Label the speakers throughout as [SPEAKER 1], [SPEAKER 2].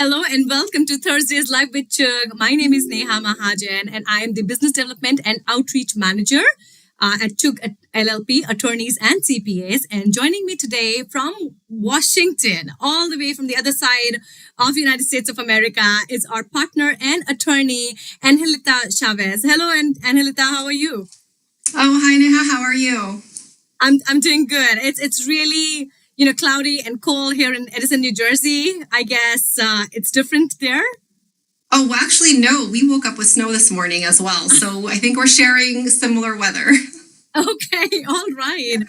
[SPEAKER 1] Hello and welcome to Thursday's Live with Chugh. My name is Neha Mahajan and I am the Business Development and Outreach Manager at Chugh LLP, attorneys and CPAs. And joining me today from Washington, all the way from the other side of the United States of America, is our partner and attorney, Angelita Chavez. Hello, and Angelita, how are you?
[SPEAKER 2] Oh, hi Neha, how are you?
[SPEAKER 1] I'm doing good. It's really cloudy and cold here in Edison, New Jersey. I guess it's different there.
[SPEAKER 2] Oh, well, actually, no. We woke up with snow this morning as well, so I think we're sharing similar weather.
[SPEAKER 1] Okay, all right.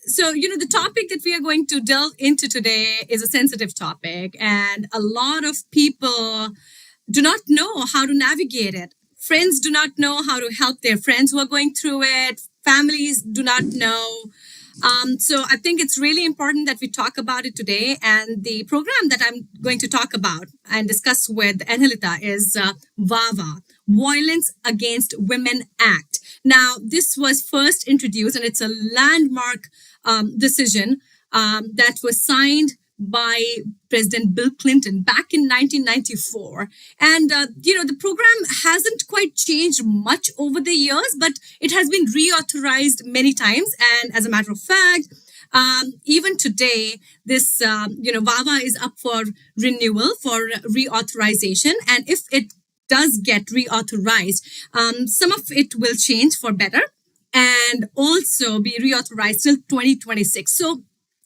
[SPEAKER 1] So the topic that we are going to delve into today is a sensitive topic, and a lot of people do not know how to navigate it. Friends do not know how to help their friends who are going through it. Families do not know. So I think it's really important that we talk about it today. And the program that I'm going to talk about and discuss with Angelita is VAWA, Violence Against Women Act. Now, this was first introduced, and it's a landmark decision that was signed by President Bill Clinton back in 1994. And, the program hasn't quite changed much over the years, but it has been reauthorized many times. And as a matter of fact, even today, this, VAWA is up for renewal, for reauthorization. And if it does get reauthorized, some of it will change for better and also be reauthorized till 2026. So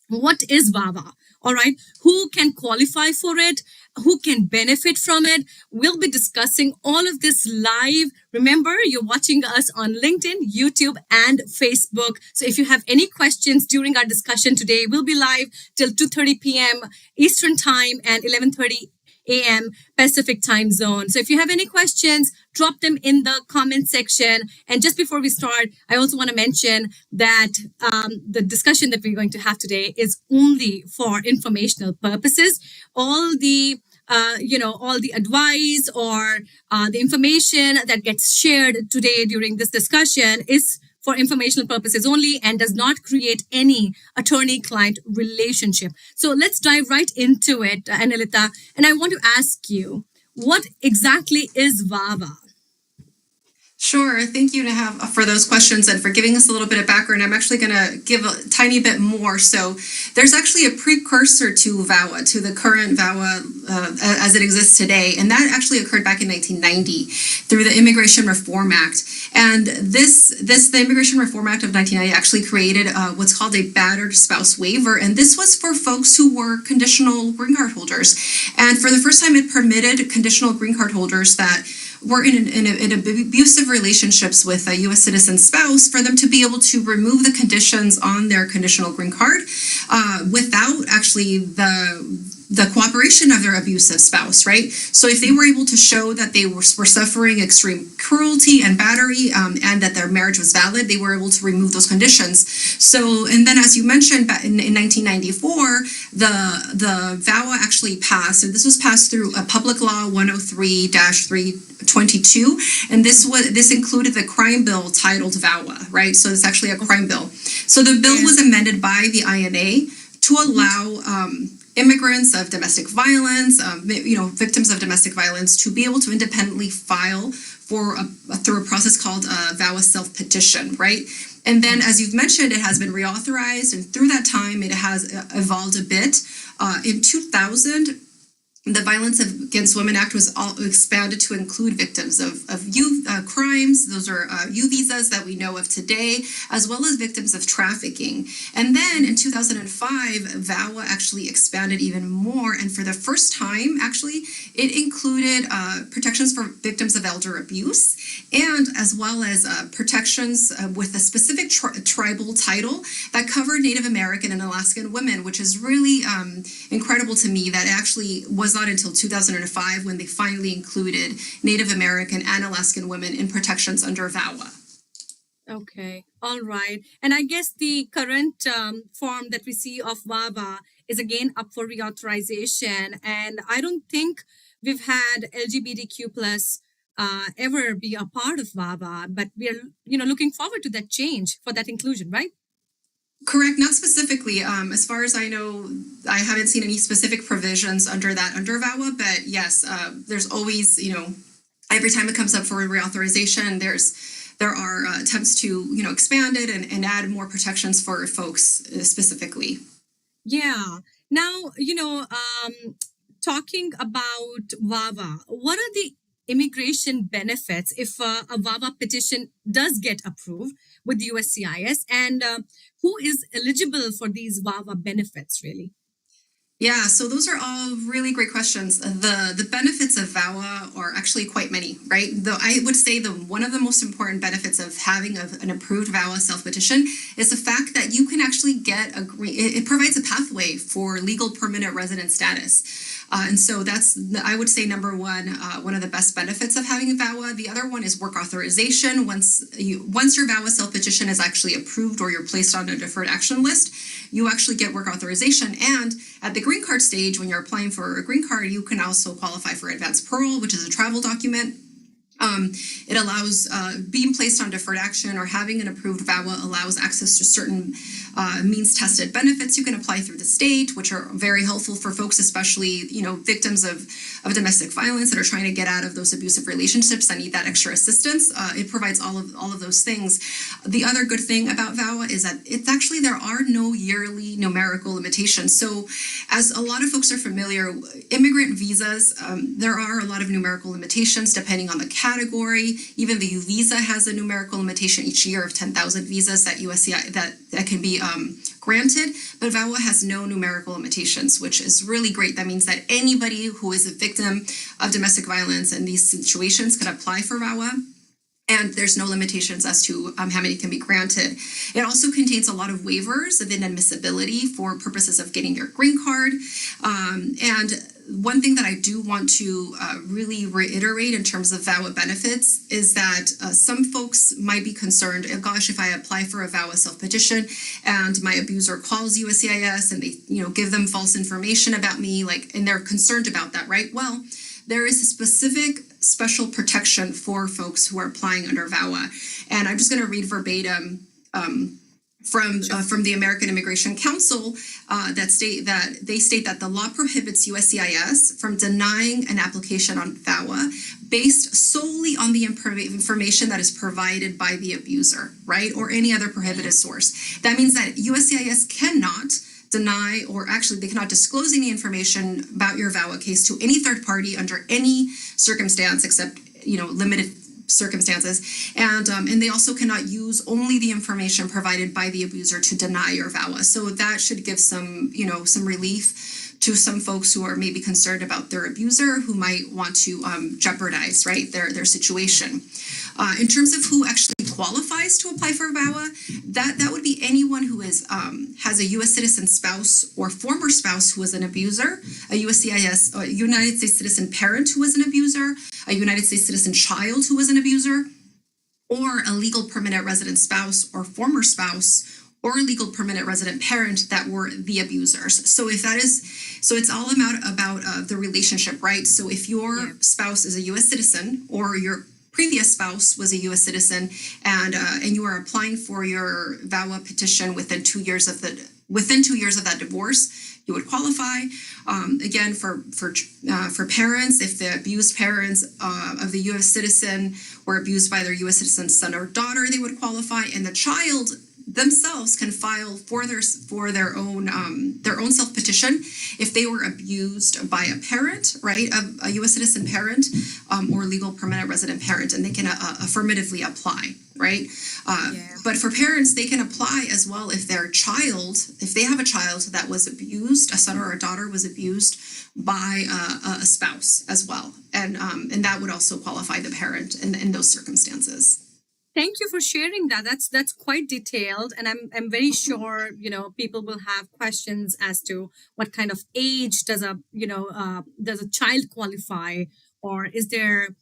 [SPEAKER 1] what is VAWA? All right. Who can qualify for it? Who can benefit from it? We'll be discussing all of this live. Remember, you're watching us on LinkedIn, YouTube, and Facebook. So if you have any questions during our discussion today, we'll be live till 2:30 p.m. Eastern Time and 11:30 a.m. Pacific Time Zone. So if you have any questions, drop them in the comment section. And just before we start, I also want to mention that the discussion that we're going to have today is only for informational purposes. All the all the advice or the information that gets shared today during this discussion is for informational purposes only and does not create any attorney-client relationship. So let's dive right into it, Angelita. And I want to ask you, what exactly is VAWA?
[SPEAKER 2] Sure. Thank you, Neha, for those questions and for giving us a little bit of background. I'm actually going to give a tiny bit more. So there's actually a precursor to VAWA, to the current VAWA as it exists today. And that actually occurred back in 1990 through the Immigration Reform Act. And the Immigration Reform Act of 1990 actually created what's called a battered spouse waiver. And this was for folks who were conditional green card holders. And for the first time, it permitted conditional green card holders that were in abusive relationships with a U.S. citizen spouse for them to be able to remove the conditions on their conditional green card without actually the cooperation of their abusive spouse, right? So if they were able to show that they were suffering extreme cruelty and battery and that their marriage was valid, they were able to remove those conditions. So, and then as you mentioned, in 1994, the VAWA actually passed, and this was passed through a Public Law 103-322, and this included the crime bill titled VAWA, right? So it's actually a crime bill. So the bill was amended by the INA to allow immigrants of domestic violence, victims of domestic violence, to be able to independently file through a process called VAWA self-petition, right? And then, as you've mentioned, it has been reauthorized, and through that time, it has evolved a bit. In 2000, the Violence Against Women Act was expanded to include victims of youth crimes. Those are U visas that we know of today, as well as victims of trafficking. And then in 2005, VAWA actually expanded even more. And for the first time, actually, it included protections for victims of elder abuse, and as well as protections with a specific tribal title that covered Native American and Alaskan women, which is really incredible to me that it actually was not until 2005 when they finally included Native American and Alaskan women in protections under VAWA.
[SPEAKER 1] Okay, all right. And I guess the current form that we see of VAWA is again up for reauthorization. And I don't think we've had LGBTQ plus ever be a part of VAWA, but we are, looking forward to that change for that inclusion, right?
[SPEAKER 2] Correct, not specifically. As far as I know, I haven't seen any specific provisions under VAWA, but yes, there's always, every time it comes up for reauthorization, there are attempts to, expand it and add more protections for folks specifically.
[SPEAKER 1] Yeah. Now, talking about VAWA, what are the immigration benefits if a VAWA petition does get approved with USCIS, and who is eligible for these VAWA benefits, really?
[SPEAKER 2] Yeah, so those are all really great questions. The benefits of VAWA are actually quite many, right? Though I would say one of the most important benefits of having an approved VAWA self-petition is the fact that you can actually get it provides a pathway for legal permanent resident status. And so that's, I would say, number one of the best benefits of having a VAWA. The other one is work authorization. Once your VAWA self-petition is actually approved or you're placed on a deferred action list, you actually get work authorization. And at the green card stage, when you're applying for a green card, you can also qualify for advanced parole, which is a travel document. It allows being placed on deferred action or having an approved VAWA allows access to certain means tested benefits you can apply through the state, which are very helpful for folks, especially victims of domestic violence that are trying to get out of those abusive relationships that need that extra assistance. It provides all of those things. The other good thing about VAWA is that there are no yearly numerical limitations. So as a lot of folks are familiar, immigrant visas, there are a lot of numerical limitations depending on the category. Even the U visa has a numerical limitation each year of 10,000 visas that USCI that can be granted, but VAWA has no numerical limitations, which is really great. That means that anybody who is a victim of domestic violence in these situations can apply for VAWA. And there's no limitations as to how many can be granted. It also contains a lot of waivers of inadmissibility for purposes of getting your green card. And one thing that I do want to really reiterate in terms of VAWA benefits is that some folks might be concerned, oh gosh, if I apply for a VAWA self-petition and my abuser calls USCIS and they give them false information about me, and they're concerned about that, right? Well, there is a special protection for folks who are applying under VAWA. And I'm just going to read verbatim from the American Immigration Council that state that the law prohibits USCIS from denying an application on VAWA based solely on the information that is provided by the abuser, right, or any other prohibited source. That means that USCIS cannot deny, or actually they cannot disclose any information about your VAWA case to any third party under any circumstance except limited circumstances, and they also cannot use only the information provided by the abuser to deny your VAWA. So that should give some relief to some folks who are maybe concerned about their abuser, who might want to jeopardize, right, their situation. In terms of who actually qualifies to apply for VAWA, that would be anyone who is has a U.S. citizen spouse or former spouse who is an abuser, a USCIS, a United States citizen parent who is an abuser, a United States citizen child who is an abuser, or a legal permanent resident spouse or former spouse or a legal permanent resident parent that were the abusers. So it's all about the relationship, right? So if your spouse is a U.S. citizen or your previous spouse was a U.S. citizen, and you are applying for your VAWA petition within 2 years of that divorce, you would qualify. Again, for parents, if the abused parents of the U.S. citizen were abused by their U.S. citizen son or daughter, they would qualify, and the child themselves can file for their own self-petition if they were abused by a parent, right, a U.S. citizen parent or legal permanent resident parent, and they can affirmatively apply, right? But for parents, they can apply as well if they have a child that was abused, a son or a daughter was abused by a spouse as well, and that would also qualify the parent in those circumstances.
[SPEAKER 1] Thank you for sharing that. That's quite detailed, and I'm very sure people will have questions as to what kind of age does a child qualify, or is there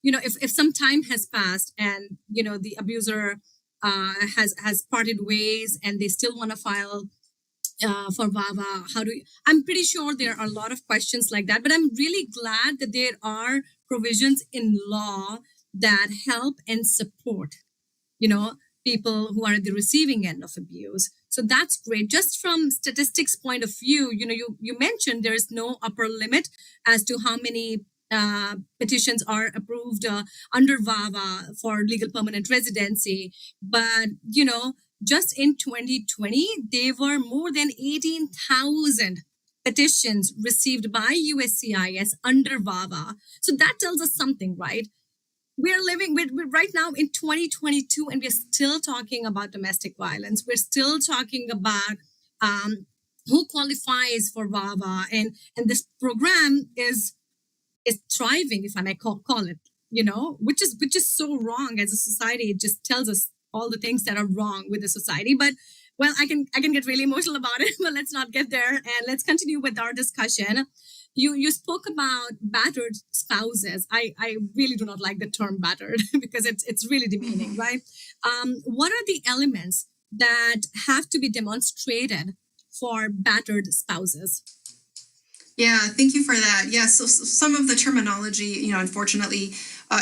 [SPEAKER 1] if some time has passed and the abuser has parted ways and they still want to file for VAWA, I'm pretty sure there are a lot of questions like that, but I'm really glad that there are provisions in law that help and support people who are at the receiving end of abuse. So that's great. Just from statistics point of view, you mentioned there is no upper limit as to how many petitions are approved under VAWA for legal permanent residency. But, just in 2020, there were more than 18,000 petitions received by USCIS under VAWA. So that tells us something, right? We're living we're right now in 2022, and we're still talking about domestic violence. We're still talking about who qualifies for VAWA, and this program is thriving, if I may call it, which is so wrong as a society. It just tells us all the things that are wrong with the society. But well, I can get really emotional about it, but let's not get there, and let's continue with our discussion. You spoke about battered spouses. I really do not like the term battered because it's really demeaning, right? What are the elements that have to be demonstrated for battered spouses?
[SPEAKER 2] Yeah, thank you for that. Yeah, so some of the terminology, unfortunately,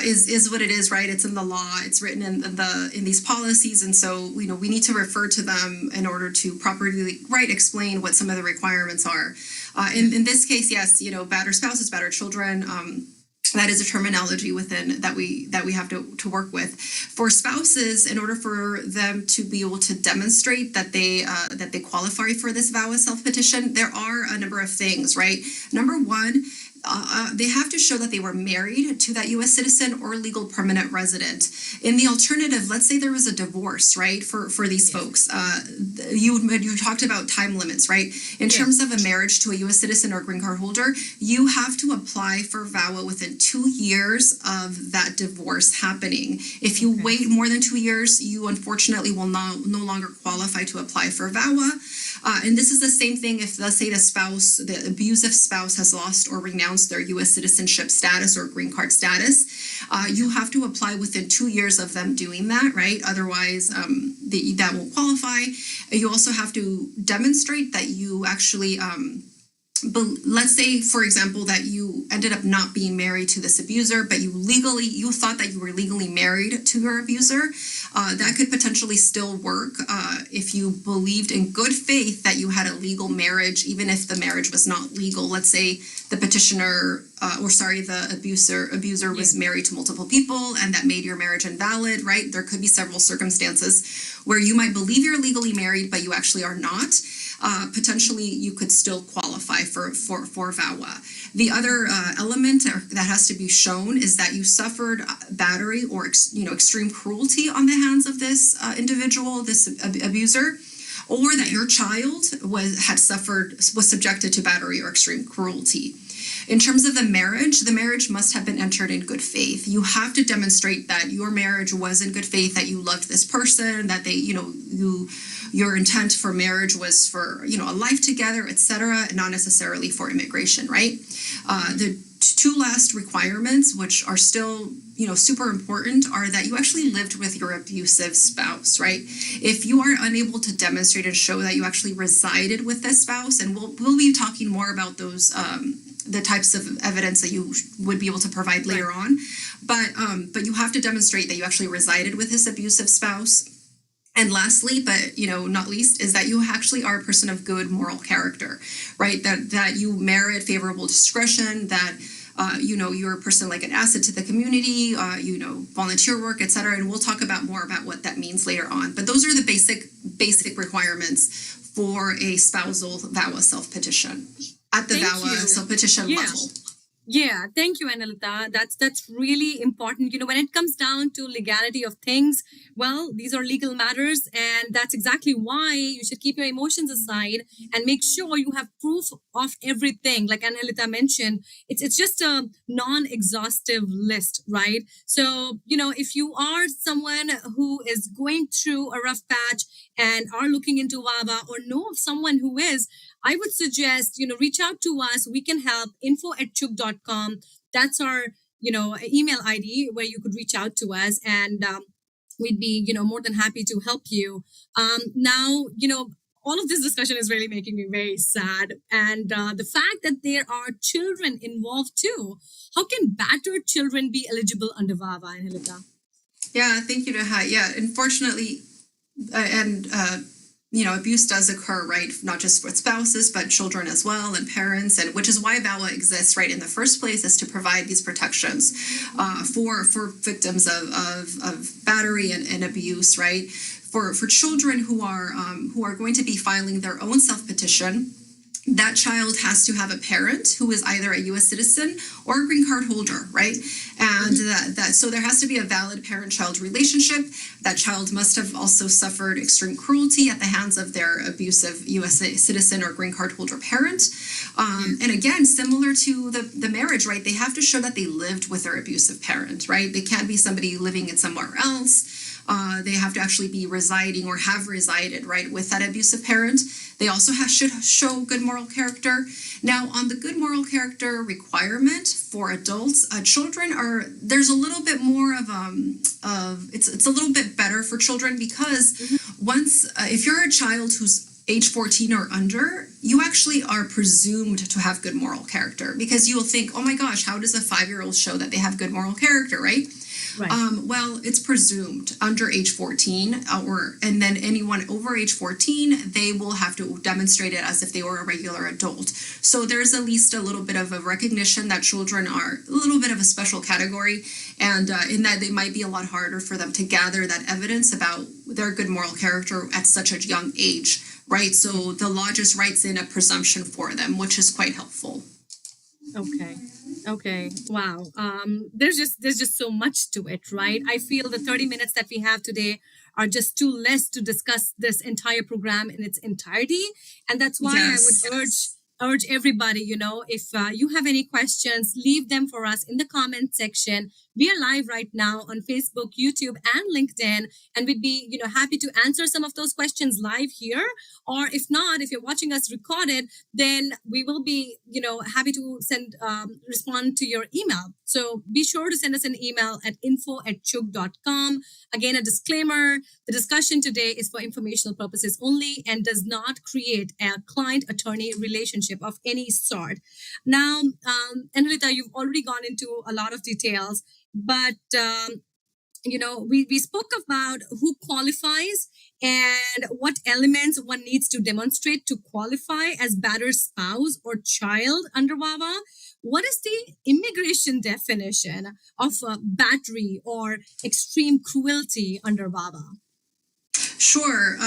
[SPEAKER 2] is what it is, right? It's in the law. It's written in these policies, and so we need to refer to them in order to properly explain what some of the requirements are. In this case, yes, battered spouses, battered children. That is a terminology within that we have to work with. For spouses, in order for them to be able to demonstrate that they qualify for this VAWA self-petition, there are a number of things, right? Number one, they have to show that they were married to that U.S. citizen or legal permanent resident. In the alternative, let's say there was a divorce, right, for these folks. You talked about time limits, right? In terms of a marriage to a U.S. citizen or green card holder, you have to apply for VAWA within 2 years of that divorce happening. If you wait more than 2 years, you unfortunately will no longer qualify to apply for VAWA. And this is the same thing if, let's say, the abusive spouse has lost or renounced their U.S. citizenship status or green card status. You have to apply within 2 years of them doing that, right? Otherwise, that won't qualify. You also have to demonstrate that you actually but let's say, for example, that you ended up not being married to this abuser, but you thought that you were legally married to your abuser. That could potentially still work if you believed in good faith that you had a legal marriage, even if the marriage was not legal. Let's say the the abuser was married to multiple people, and that made your marriage invalid, right? There could be several circumstances where you might believe you're legally married, but you actually are not. Potentially you could still qualify for VAWA. The other element that has to be shown is that you suffered battery or extreme cruelty on the hands of this individual, this abuser, or that your child was subjected to battery or extreme cruelty. In terms of the marriage must have been entered in good faith. You have to demonstrate that your marriage was in good faith, that you loved this person, that your intent for marriage was for, a life together, etc., and not necessarily for immigration, right? The two last requirements, which are still, super important, are that you actually lived with your abusive spouse, right? If you are unable to demonstrate and show that you actually resided with this spouse, and we'll be talking more about those, the types of evidence that you would be able to provide later on, but you have to demonstrate that you actually resided with this abusive spouse. And lastly, but not least, is that you actually are a person of good moral character, right? That you merit favorable discretion, that you're a person like an asset to the community, volunteer work, etc. And we'll talk about more about what that means later on. But those are the basic requirements for a spousal VAWA self-petition at the VAWA self-petition level.
[SPEAKER 1] Yeah, thank you, Angelita. That's really important. When it comes down to legality of things, well, these are legal matters, and that's exactly why you should keep your emotions aside and make sure you have proof of everything. Like Angelita mentioned, it's just a non-exhaustive list, right? So, if you are someone who is going through a rough patch and are looking into VAWA or know of someone who is, I would suggest, reach out to us. We can help. info@chugh.com. That's our, email ID where you could reach out to us, and we'd be, more than happy to help you. Now, all of this discussion is really making me very sad. And the fact that there are children involved too. How can battered children be eligible under VAWA, Angelita?
[SPEAKER 2] Yeah, thank you, Neha. Yeah, unfortunately, and abuse does occur, right? Not just with spouses, but children as well, and parents, and which is why VAWA exists, right? In the first place, is to provide these protections for victims of battery and abuse, right? For children who are going to be filing their own self-petition, that child has to have a parent who is either a U.S. citizen or a green card holder, right? And so there has to be a valid parent-child relationship. That child must have also suffered extreme cruelty at the hands of their abusive U.S. citizen or green card holder parent. And again, similar to the marriage, right? They have to show that they lived with their abusive parent, right? They can't be somebody living it somewhere else. They have to actually be residing or have resided, right, with that abusive parent. They also should show good moral character. Now, on the good moral character requirement for adults, children there's a little bit more of it's a little bit better for children because if you're a child who's age 14 or under, you actually are presumed to have good moral character because you will think, oh my gosh, how does a 5-year-old show that they have good moral character, right? Right. Well, it's presumed under age 14, and then anyone over age 14, they will have to demonstrate it as if they were a regular adult. So there's at least a little bit of a recognition that children are a little bit of a special category, and in that it might be a lot harder for them to gather that evidence about their good moral character at such a young age, right? So the law just writes in a presumption for them, which is quite helpful.
[SPEAKER 1] Okay. Wow. There's just so much to it, right? I feel the 30 minutes that we have today are just too less to discuss this entire program in its entirety. And that's why I would urge everybody, if you have any questions, leave them for us in the comment section. We are live right now on Facebook, YouTube, and LinkedIn, and we'd be, happy to answer some of those questions live here. Or if not, if you're watching us recorded, then we will be, happy to respond to your email. So be sure to send us an email at info@chugh.com. Again, a disclaimer: the discussion today is for informational purposes only and does not create a client-attorney relationship of any sort. Now, Angelita, you've already gone into a lot of details, but we spoke about who qualifies and what elements one needs to demonstrate to qualify as battered spouse or child under VAWA. What is the immigration definition of battery or extreme cruelty under VAWA?
[SPEAKER 2] Sure.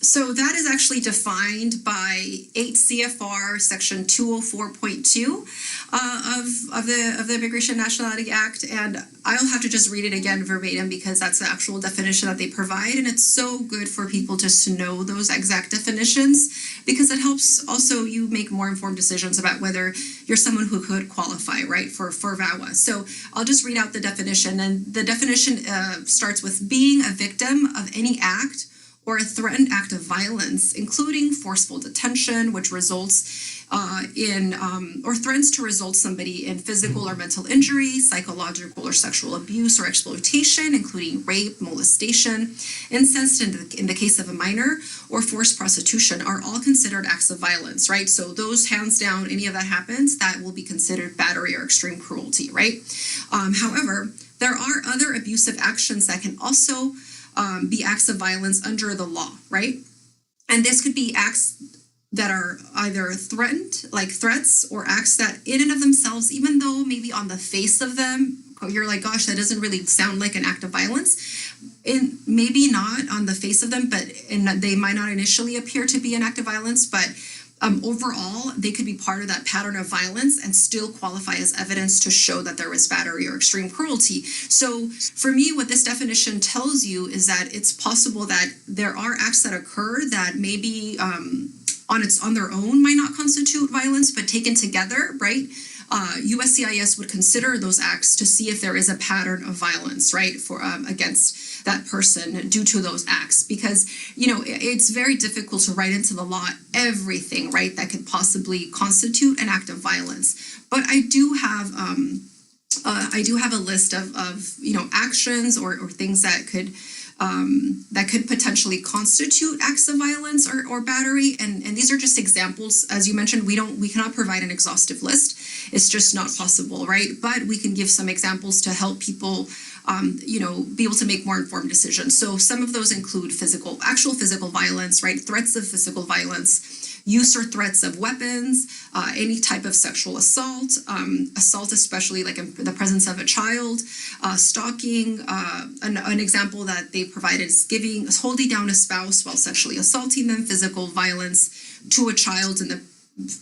[SPEAKER 2] So that is actually defined by 8 CFR section 204.2 of the Immigration Nationality Act. And I'll have to just read it again verbatim because that's the actual definition that they provide. And it's so good for people just to know those exact definitions because it helps also you make more informed decisions about whether you're someone who could qualify, right, for VAWA. So I'll just read out the definition. And the definition starts with being a victim of any act or a threatened act of violence, including forceful detention, which results or threatens to result somebody in physical or mental injury, psychological or sexual abuse or exploitation, including rape, molestation, incest in the case of a minor, or forced prostitution are all considered acts of violence, right? So those, hands down, any of that happens, that will be considered battery or extreme cruelty, right? However, there are other abusive actions that can also be acts of violence under the law, right? And this could be acts that are either threatened, like threats, or acts that in and of themselves, even though maybe on the face of them, you're like, gosh, that doesn't really sound like an act of violence. And maybe not on the face of them, and they might not initially appear to be an act of violence, but overall, they could be part of that pattern of violence and still qualify as evidence to show that there was battery or extreme cruelty. So for me, what this definition tells you is that it's possible that there are acts that occur that maybe on their own might not constitute violence, but taken together, right? USCIS would consider those acts to see if there is a pattern of violence, right, for against that person due to those acts, because it's very difficult to write into the law everything, right, that could possibly constitute an act of violence. But I do have a list of actions or things that could potentially constitute acts of violence or battery. And these are just examples. As you mentioned, we cannot provide an exhaustive list. It's just not possible, right? But we can give some examples to help people be able to make more informed decisions. So some of those include actual physical violence, right? Threats of physical violence, use or threats of weapons, any type of sexual assault, assault especially like in the presence of a child, stalking. An example that they provided is holding down a spouse while sexually assaulting them, physical violence to a child in the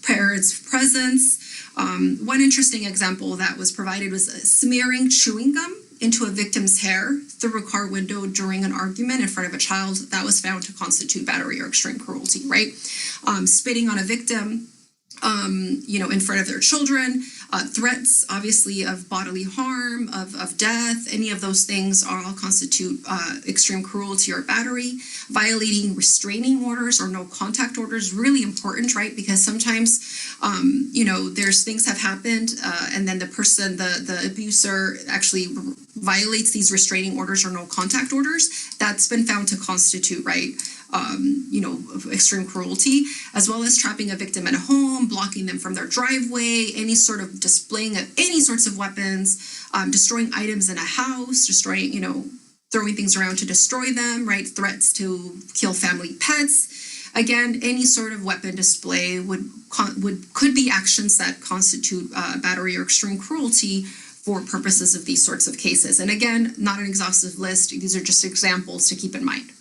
[SPEAKER 2] parents' presence. One interesting example that was provided was smearing chewing gum into a victim's hair through a car window during an argument in front of a child. That was found to constitute battery or extreme cruelty, right? Spitting on a victim, in front of their children, threats, obviously, of bodily harm, of death, any of those things all constitute extreme cruelty or battery. Violating restraining orders or no contact orders, really important, right? Because sometimes, there's things have happened and then the abuser actually violates these restraining orders or no contact orders. That's been found to constitute, right? Extreme cruelty, as well as trapping a victim in a home, blocking them from their driveway, any sort of displaying of any sorts of weapons, destroying items in a house, throwing things around to destroy them, right? Threats to kill family pets. Again, any sort of weapon display could be actions that constitute battery or extreme cruelty for purposes of these sorts of cases. And again, not an exhaustive list. These are just examples to keep in mind.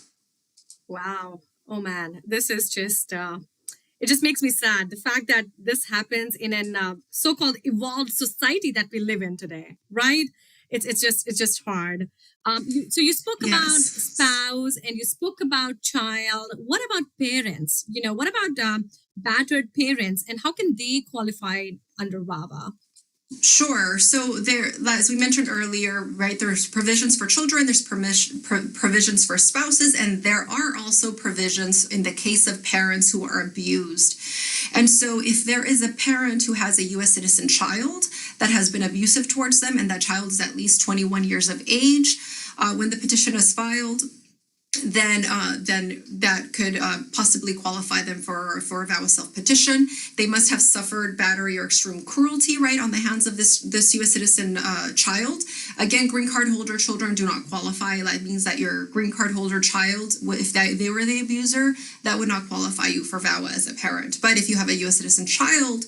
[SPEAKER 1] Wow. Oh man, this is just, it just makes me sad. The fact that this happens in an so-called evolved society that we live in today, right? It's just hard. So you spoke about spouse and you spoke about child. What about parents? What about battered parents, and how can they qualify under VAWA?
[SPEAKER 2] Sure. So there, as we mentioned earlier, right, there's provisions for children, there's provisions for spouses, and there are also provisions in the case of parents who are abused. And so if there is a parent who has a U.S. citizen child that has been abusive towards them, and that child is at least 21 years of age, when the petition is filed, then that could possibly qualify them for a VAWA self-petition. They must have suffered battery or extreme cruelty, right, on the hands of this U.S. citizen child. Again, green card holder children do not qualify. That means that your green card holder child, if they were the abuser, that would not qualify you for VAWA as a parent. But if you have a U.S. citizen child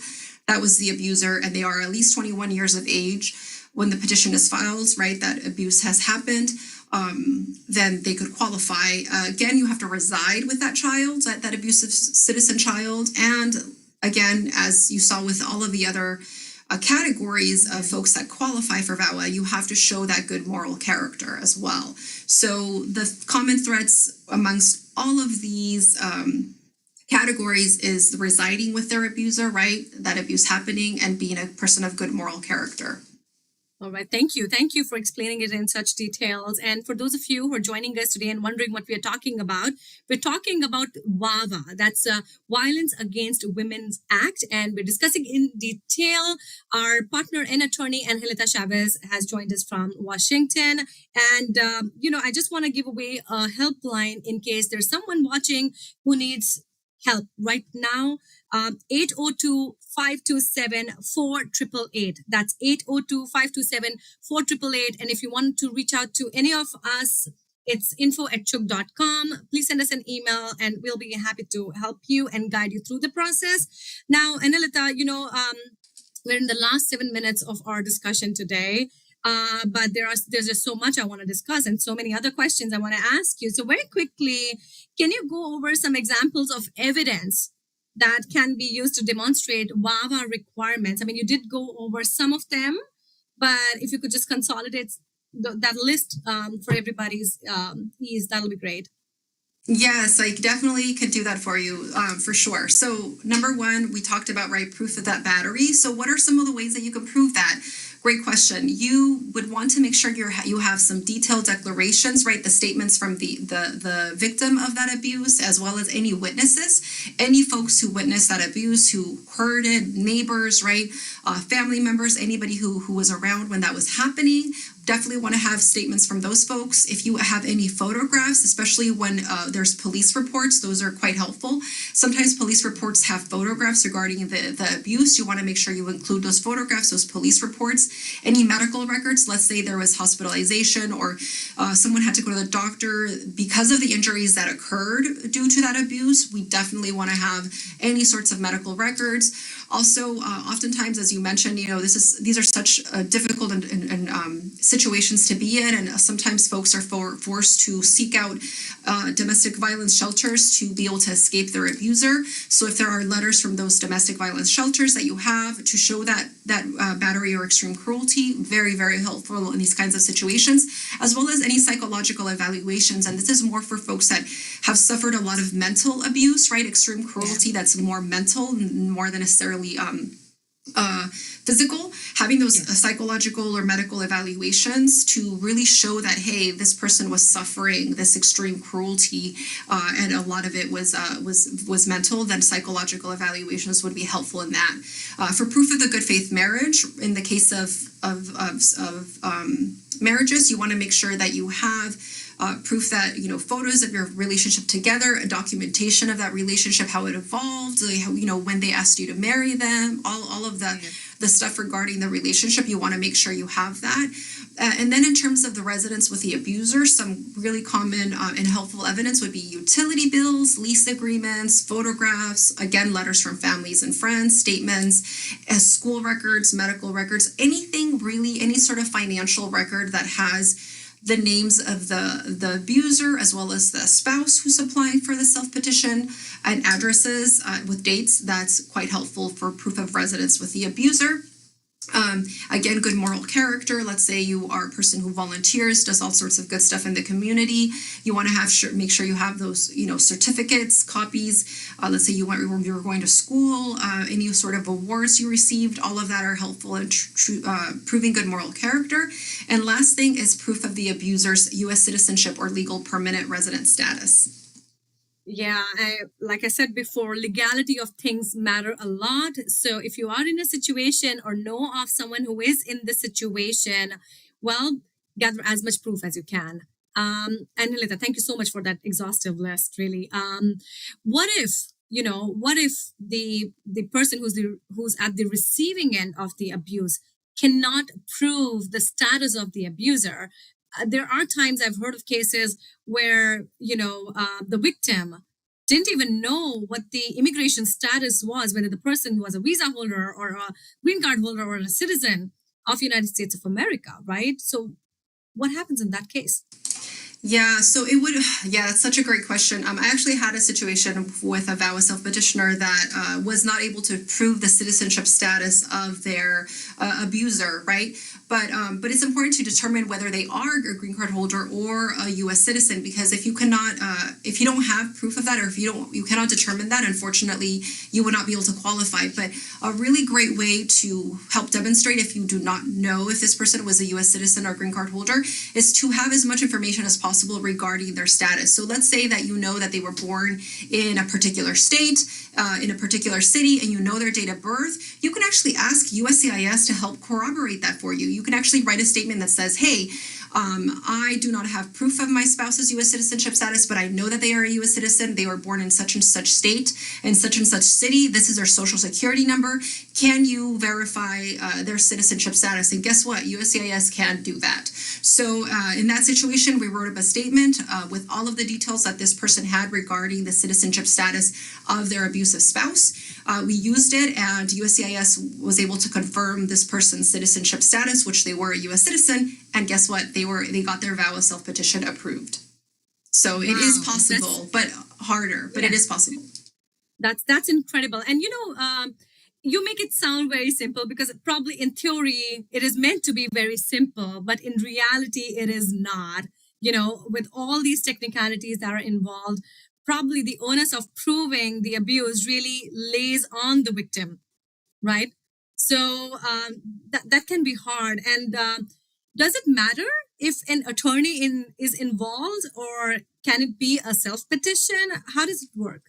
[SPEAKER 2] that was the abuser and they are at least 21 years of age when the petition is filed, right, that abuse has happened, then they could qualify. Again, you have to reside with that child, that abusive citizen child. And again, as you saw with all of the other categories of folks that qualify for VAWA, you have to show that good moral character as well. So the common threats amongst all of these categories is residing with their abuser, right? That abuse happening, and being a person of good moral character.
[SPEAKER 1] All right. Thank you. Thank you for explaining it in such details. And for those of you who are joining us today and wondering what we are talking about, we're talking about VAWA. That's Violence Against Women's Act. And we're discussing in detail. Our partner and attorney, Angelita Chavez, has joined us from Washington. And, I just want to give away a helpline in case there's someone watching who needs help right now. 802-527-4888. That's 802-527-4888. And if you want to reach out to any of us, it's info@chugh.com. Please send us an email and we'll be happy to help you and guide you through the process. Now, Angelita, we're in the last 7 minutes of our discussion today. But there's just so much I want to discuss and so many other questions I want to ask you. So very quickly, can you go over some examples of evidence that can be used to demonstrate VAWA requirements? I mean, you did go over some of them, but if you could just consolidate that list for everybody's ease, that'll be great.
[SPEAKER 2] Yes, I definitely could do that for you, for sure. So number one, we talked about, right, proof of that battery. So what are some of the ways that you can prove that? Great question. You would want to make sure you have some detailed declarations, right? The statements from the victim of that abuse, as well as any witnesses, any folks who witnessed that abuse, who heard it, neighbors, right? Family members, anybody who was around when that was happening. definitely want to have statements from those folks. If you have any photographs, especially when there's police reports, those are quite helpful. Sometimes police reports have photographs regarding the abuse. You want to make sure you include those photographs, those police reports. Any medical records, let's say there was hospitalization or someone had to go to the doctor because of the injuries that occurred due to that abuse, we definitely want to have any sorts of medical records. Also, oftentimes, as you mentioned, these are such difficult and situations to be in, and sometimes folks are forced to seek out domestic violence shelters to be able to escape their abuser. So, if there are letters from those domestic violence shelters that you have to show that battery or extreme cruelty, very, very helpful in these kinds of situations, as well as any psychological evaluations. And this is more for folks that have suffered a lot of mental abuse, right? Extreme cruelty, that's more mental, more than necessarily physical. Having those psychological or medical evaluations to really show that, hey, this person was suffering this extreme cruelty, and a lot of it was mental, then psychological evaluations would be helpful in that. For proof of the good faith marriage, in the case of marriages, you want to make sure that you have proof that, photos of your relationship together, a documentation of that relationship, how it evolved, when they asked you to marry them, all of the stuff regarding the relationship, you want to make sure you have that. And then in terms of the residence with the abuser, some really common and helpful evidence would be utility bills, lease agreements, photographs, again, letters from families and friends, statements, school records, medical records, anything really, any sort of financial record that has the names of the abuser as well as the spouse who's applying for the self-petition, and addresses with dates. That's quite helpful for proof of residence with the abuser. Again, good moral character. Let's say you are a person who volunteers, does all sorts of good stuff in the community. You want to make sure you have those, certificates, copies. Let's say you were going to school, any sort of awards you received. All of that are helpful in proving good moral character. And last thing is proof of the abuser's U.S. citizenship or legal permanent resident status.
[SPEAKER 1] Yeah, like I said before, legality of things matter a lot. So if you are in a situation or know of someone who is in the situation, well, gather as much proof as you can. Angelita, thank you so much for that exhaustive list, really. What if the person who's at the receiving end of the abuse cannot prove the status of the abuser? There are times I've heard of cases where, the victim didn't even know what the immigration status was, whether the person was a visa holder or a green card holder or a citizen of the United States of America, right? So what happens in that case?
[SPEAKER 2] Yeah, so that's such a great question. I actually had a situation with a VAWA self-petitioner that was not able to prove the citizenship status of their abuser, right? But it's important to determine whether they are a green card holder or a U.S. citizen, because if you don't have proof of that, or if you cannot determine that, unfortunately, you would not be able to qualify. But a really great way to help demonstrate if you do not know if this person was a U.S. citizen or green card holder is to have as much information as possible regarding their status. So let's say that you know that they were born in a particular state, in a particular city, and you know their date of birth. You can actually ask USCIS to help corroborate that for you. You can actually write a statement that says, hey, I do not have proof of my spouse's U.S. citizenship status, but I know that they are a U.S. citizen. They were born in such and such state and such city. This is their social security number. Can you verify their citizenship status? And guess what? USCIS can do that. So in that situation, we wrote up a statement with all of the details that this person had regarding the citizenship status of their abusive spouse. We used it, and USCIS was able to confirm this person's citizenship status, which they were a U.S. citizen. And guess what? They got their VAWA self-petition approved. So it is possible, but harder, but it is possible.
[SPEAKER 1] That's incredible. And you make it sound very simple, because probably in theory it is meant to be very simple, but in reality it is not. With all these technicalities that are involved, probably the onus of proving the abuse really lays on the victim, right? So that can be hard. And does it matter if an attorney is involved, or can it be a self-petition? How does it work?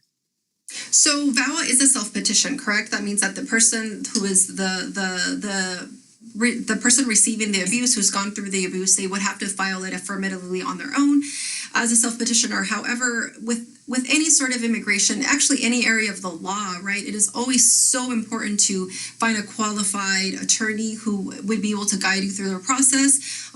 [SPEAKER 2] So VAWA is a self-petition, correct? That means that the person who is the the person receiving the abuse, who's gone through the abuse, they would have to file it affirmatively on their own as a self-petitioner. However, with any sort of immigration, actually any area of the law, right, it is always so important to find a qualified attorney who would be able to guide you through the process.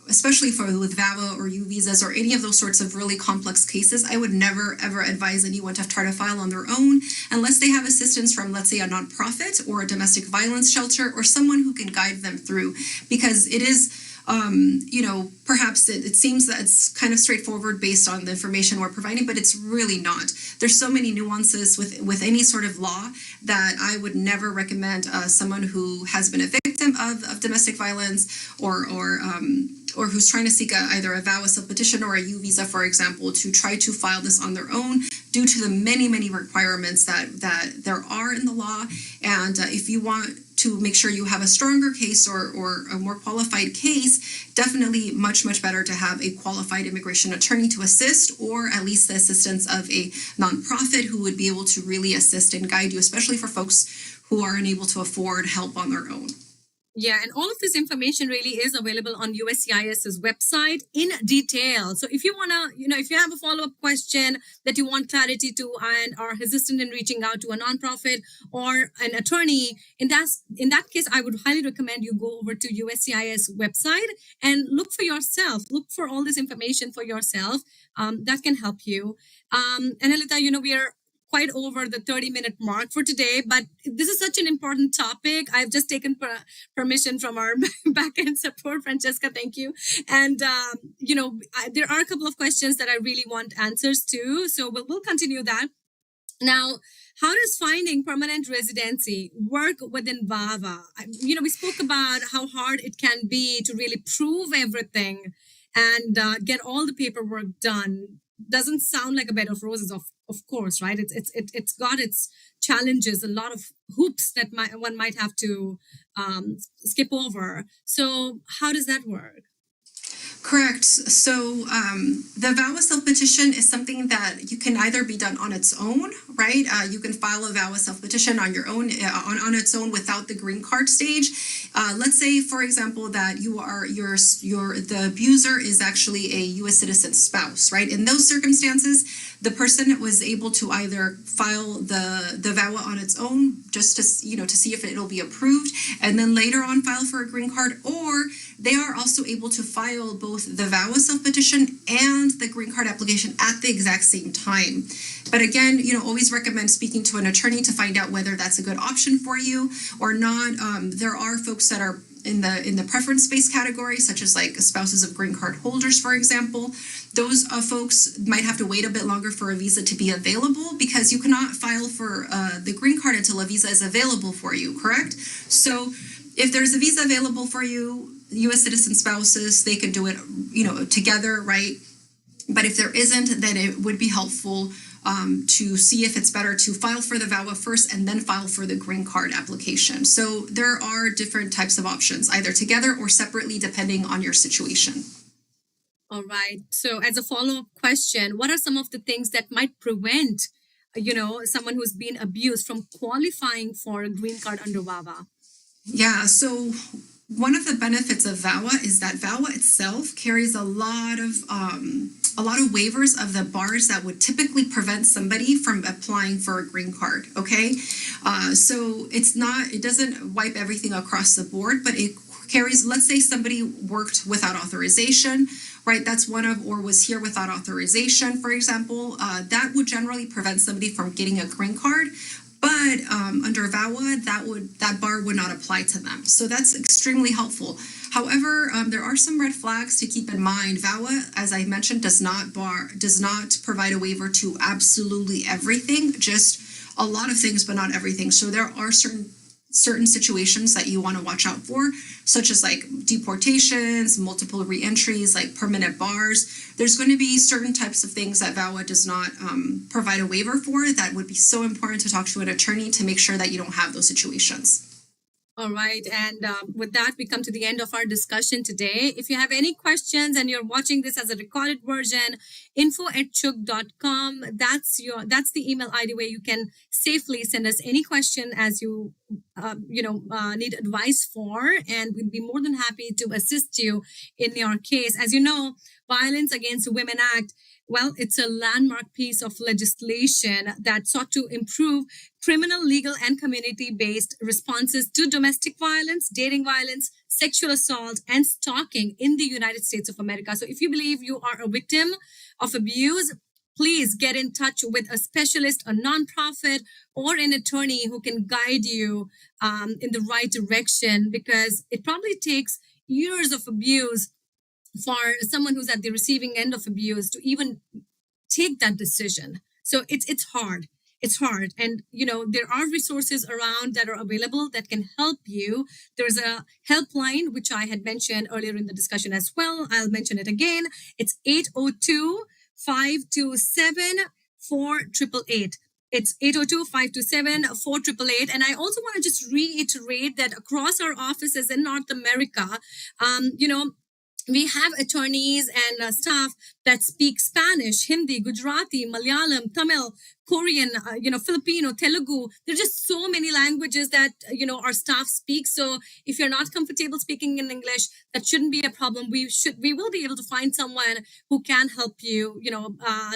[SPEAKER 2] Especially with VAWA or U visas or any of those sorts of really complex cases, I would never ever advise anyone to try to file on their own unless they have assistance from, let's say, a nonprofit or a domestic violence shelter or someone who can guide them through, because it is perhaps it seems that it's kind of straightforward based on the information we're providing, but it's really not. There's so many nuances with any sort of law that I would never recommend someone who has been a victim of domestic violence or who's trying to seek either a VAWA self-petition or a U visa, for example, to try to file this on their own due to the many, many requirements that there are in the law. And if you want to make sure you have a stronger case or a more qualified case, definitely much, much better to have a qualified immigration attorney to assist, or at least the assistance of a nonprofit who would be able to really assist and guide you, especially for folks who are unable to afford help on their own.
[SPEAKER 1] Yeah, and all of this information really is available on USCIS's website in detail. So if you want to, if you have a follow-up question that you want clarity to and are hesitant in reaching out to a nonprofit or an attorney, in that case, I would highly recommend you go over to USCIS website and look for yourself. Look for all this information for yourself. That can help you. Angelita, we are quite over the 30-minute mark for today, but this is such an important topic. I've just taken permission from our back-end support, Francesca. Thank you. And, there are a couple of questions that I really want answers to, so we'll continue that. Now, how does finding permanent residency work within VAWA? We spoke about how hard it can be to really prove everything and get all the paperwork done. Doesn't sound like a bed of roses, of course, right? It's got its challenges, a lot of hoops that one might have to skip over. So how does that work?
[SPEAKER 2] Correct. So the VAWA self-petition is something that you can either be done on its own, right? You can file a VAWA self-petition on your own, on its own without the green card stage. Let's say, for example, that the abuser is actually a U.S. citizen spouse, right? In those circumstances, the person was able to either file the VAWA on its own just to see if it'll be approved, and then later on file for a green card, or they are also able to file both the VAWA self-petition and the green card application at the exact same time. But again, always recommend speaking to an attorney to find out whether that's a good option for you or not. There are folks that are in the preference-based category, such as like spouses of green card holders, for example. Those folks might have to wait a bit longer for a visa to be available, because you cannot file for the green card until a visa is available for you, correct? So if there's a visa available for you, U.S. citizen spouses, they can do it, together, right? But if there isn't, then it would be helpful to see if it's better to file for the VAWA first and then file for the green card application. So there are different types of options, either together or separately, depending on your situation.
[SPEAKER 1] All right. So as a follow-up question, what are some of the things that might prevent, someone who's been abused from qualifying for a green card under VAWA?
[SPEAKER 2] Yeah, so one of the benefits of VAWA is that VAWA itself carries a lot of waivers of the bars that would typically prevent somebody from applying for a green card. Okay, so it doesn't wipe everything across the board, but it carries. Let's say somebody worked without authorization, right? That's or was here without authorization, for example. That would generally prevent somebody from getting a green card. But under VAWA, that bar would not apply to them. So that's extremely helpful. However, there are some red flags to keep in mind. VAWA, as I mentioned, does not provide a waiver to absolutely everything, just a lot of things, but not everything. So there are certain situations that you want to watch out for, such as like deportations, multiple reentries, like permanent bars. There's going to be certain types of things that VAWA does not provide a waiver for that would be so important to talk to an attorney to make sure that you don't have those situations.
[SPEAKER 1] All right. And with that, we come to the end of our discussion today. If you have any questions and you're watching this as a recorded version, info@chugh.com. That's the email ID where you can safely send us any question as you need advice for, and we'd be more than happy to assist you in your case. As you know, Violence Against Women Act, well, it's a landmark piece of legislation that sought to improve criminal, legal, and community-based responses to domestic violence, dating violence, sexual assault, and stalking in the United States of America. So if you believe you are a victim of abuse, please get in touch with a specialist, a nonprofit, or an attorney who can guide you in the right direction, because it probably takes years of abuse for someone who's at the receiving end of abuse to even take that decision. So it's hard. It's hard. And, there are resources around that are available that can help you. There's a helpline, which I had mentioned earlier in the discussion as well. I'll mention it again. It's 802-527-4888. It's 802-527-4888. And I also want to just reiterate that across our offices in North America, we have attorneys and staff that speak Spanish, Hindi, Gujarati, Malayalam, Tamil, Korean, Filipino, Telugu. There are just so many languages that, our staff speak. So if you're not comfortable speaking in English, that shouldn't be a problem. We will be able to find someone who can help you,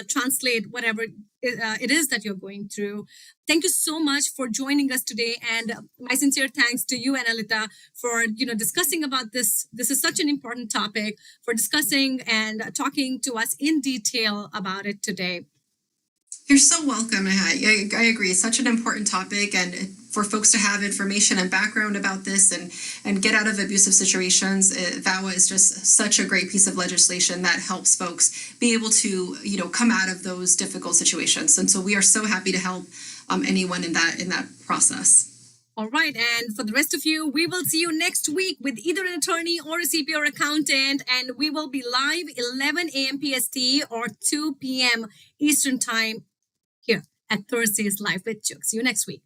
[SPEAKER 1] translate whatever it is that you're going through. Thank you so much for joining us today. And my sincere thanks to you and Angelita for, discussing about this. This is such an important topic, for discussing and talking to us in detail about it today.
[SPEAKER 2] You're so welcome, Neha. I agree. It's such an important topic, and for folks to have information and background about this and get out of abusive situations, VAWA is just such a great piece of legislation that helps folks be able to, come out of those difficult situations. And so we are so happy to help anyone in that process.
[SPEAKER 1] All right. And for the rest of you, we will see you next week with either an attorney or a CPA or accountant. And we will be live 11 a.m. PST or 2 p.m. Eastern Time here at Thursdays Live with Chugh. See you next week.